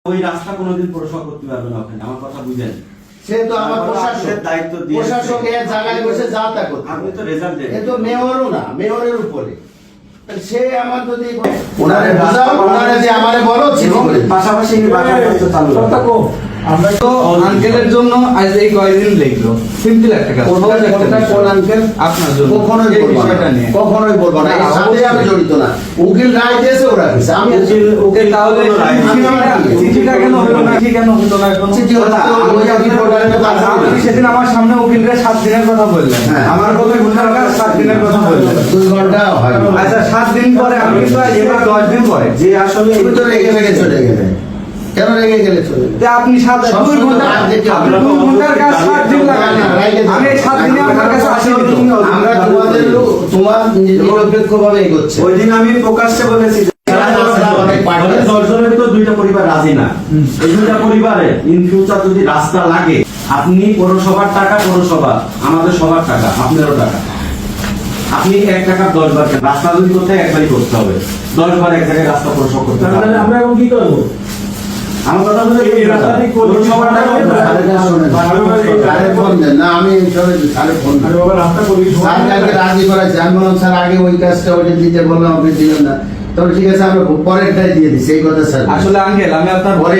ওই রাস্তা কোনোদিন পৌরসভা করতে পারবে না ওখানে, আমার কথা বুঝেন। সে তো আমার প্রশাসনের দায়িত্ব দিয়ে প্রশাসক এর জায়গায় বসে যা তা করতে। আপনি তো রেজাল্ট দেন, এ তো মেয়রও না, মেয়রের উপরে সে আমার যদি ওনারে বুঝাও, ওনারে যে আমারে বলো চিঠি করে পাশাপাশি চালু আমরা তো আঙ্কেলের জন্য আজ এই কয়েকদিন লিখলো সিম্পল একটা কাজ। কোন আঙ্কেল আপনার জন্য কখনোই এই বলবো বিষয়টা না, নিয়ে কখনোই বলবো না, এর সাথে আমি জড়িত না। উকিল রায় দিয়েছে, ওরা দিয়েছে, আমি ওকে তাহলে চিঠিটা কেন হলো না? চিঠি কেন হলো না এখন? চিঠি হলো না, আমি কি প্রোগ্রামে কথা বলি? আপনি সেদিন আমার সামনে উকিলরা 7 দিনের কথা বললেন, আমার কথা ঘন্টার কাজ 7 দিনের কথা বললেন, 2 ঘন্টা হয়। আচ্ছা 7 দিন পরে আমি কিন্তু এবার 10 দিন পরে যে আসলে তুমি তো রেগে রেগে চলে গেলে, কেন রেগে গেলে চলে গেলে? যে আপনি 2 ঘন্টার কাজ 7 দিন লাগান, আমি 7 দিনে আপনার কাছে আসিনি তো। আমরা তোমাদের তোমার নিরপেক্ষভাবে এগোচ্ছে। ওই দিন আমি প্রকাশ্যে বলেছি যে 10 জনের ভিতর 2টা পরিবার রাজি না। এই 2টা পরিবারে ইন ফিউচার যদি রাস্তা লাগে, আপনি পৌরসভার টাকা, পৌরসভা আমাদের সবার টাকা, আপনারও টাকা, আপনি 1 টাকা 10 বার রাস্তা যদি করতে একবারই করতে হবে, 10 বার এক জায়গায় রাস্তা পৌরসভা করতে হবে। আমরা এখন কি করবো? আমার কথা হলো এই রাস্তাটি পৌরসভার টাকা না, আমি সাড়ে ফোন আরে বাবা রাস্তা করি স্যার কালকে রাজি করাইছে, আমি বললাম স্যার আগে ওই কাজটা ওটা দিতে বললাম, আপনি দিলেন না, তবে ঠিক আছে আমরা পরেরটাই দিয়ে দিচ্ছি, এই কথা স্যার। আসলে আঙ্কেল আমি আপনার পরে